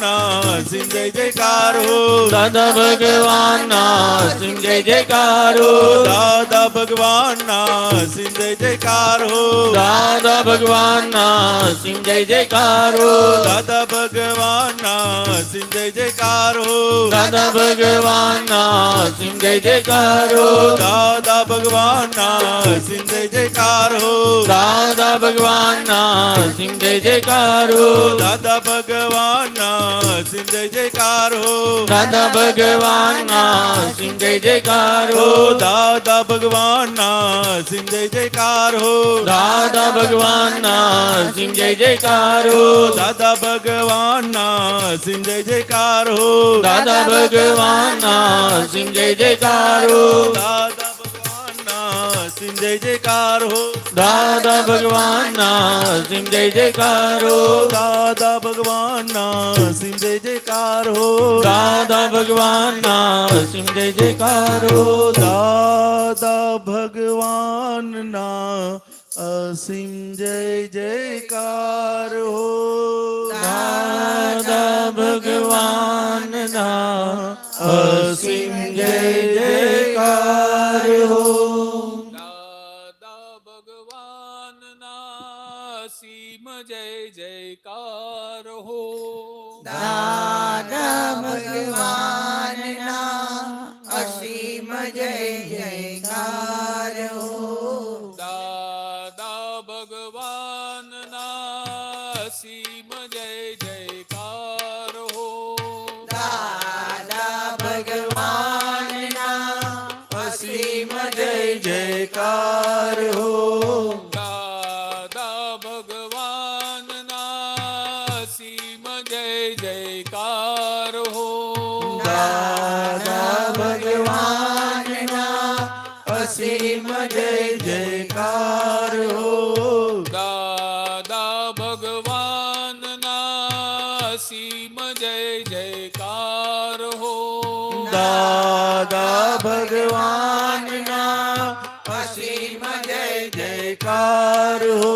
ભગવાનના સિમ જય જયકાર હો દાદા ભગવાનના સિમ જય જયકાર હો દાદા ભગવાનના સિમ જય જયકાર હો દાદા ભગવાનના સિમ જય જયકાર હો દાદા ભગવાનના સિમ જય જયકાર હો દાદા ભગવાનના સિમ જય જયકાર હો દાદા ભગવાનના સિમ જય જયકાર હો દાદા ભગવાનના સિમ જય જયકાર હો દાદા ભગવાનના સિમ જય જયકાર હો દાદા ભગવાનના સિમ જય જયકાર હો દાદા ભગવાનના સિમ જય જયકાર હો દાદા ભગવાનના સિમ જય જયકાર હો દાદા ભગવાનના સિમ જય જયકાર હો દાદા ભગવાનના સિમ જય જયકાર હો દાદા ભગવાનના સિમ જય જયકાર હો દાદા ભગવાનના સિમ જય જયકાર હો દાદા ભગવાનના સિમ જય જયકાર હો દાદા ભગવાનના સિમ જય જયકાર હો દાદા ભગવાનના અસીમ જય જયકાર હો દાદા ભગવાનના અસીમ જય જયકાર હો દાદા ભગવાનના સીમ જય જયકાર હો દાદા ભગવાનના અસીમ જય જયકાર હો દાદા ભગવાનના સીમ જય જયકાર હો દાદા ભગવાનના અસીમ જય જયકાર હો દાદા ભગવાનના સીમ જય જયકાર હો દાદા ભગવાનના અસીમ જય જયકાર હો દાદા ભગવાનના સીમ જય જયકાર હો દાદા ભગવાનના અસીમ જય જયકાર હો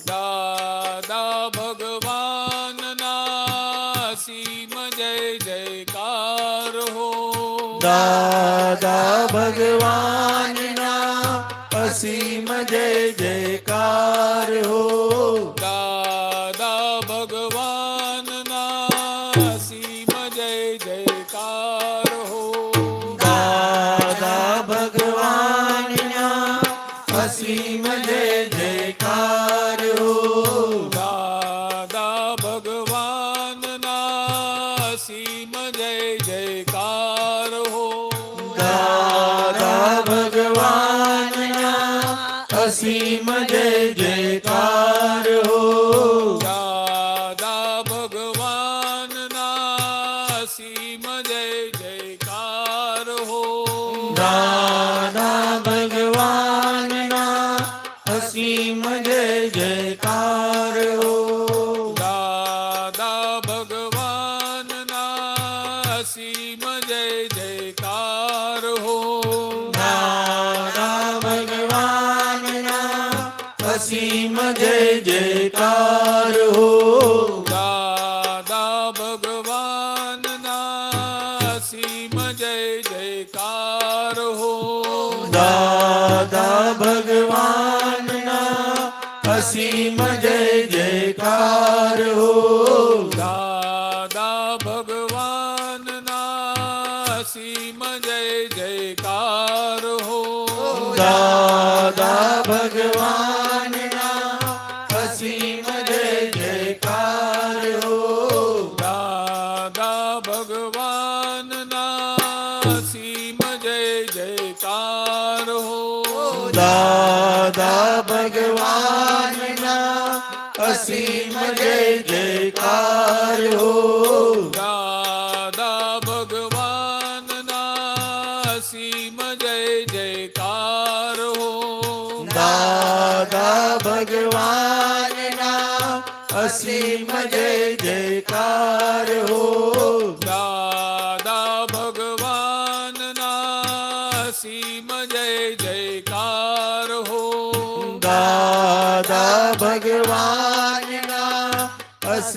દાદા ભગવાનના સીમ જય જયકાર હો દાદા ભગવાનના અસીમ જય જયકાર હો દાદા ભગવાનના સીમ જય જયકાર હો દાદા ભગવાનના અસીમ જય જયકાર હો દાદા ભગવાનના સીમ જય જયકાર હો દાદા ભગવાનના અસીમ જય જયકાર હો દાદા ભગવાનના સીમ જય જયકાર હો દાદા ભગવાનના અસીમ જય જયકાર હો દાદા ભગવાનના સીમ જય જયકાર હો દાદા ભગવાનના અસીમ જય જયકાર હો દાદા ભગવાનના સીમ જય જયકાર હો દાદા ભગવાનના અસીમ જય જયકાર હો દાદા ભગવાનના સીમ જય જયકાર હો દાદા ભગવાનના અસીમ જય જયકાર હો દાદા ભગવાનના સીમ જય જયકાર હો દાદા ભગવાનના અસીમ જય જયકાર હો દાદા ભગવાનના સીમ જય જયકાર હો દાદા ભગવાનના અસીમ જય જયકાર હો દાદા ભગવાનના સીમ જય જયકાર હો દાદા ભગવાનના અસીમ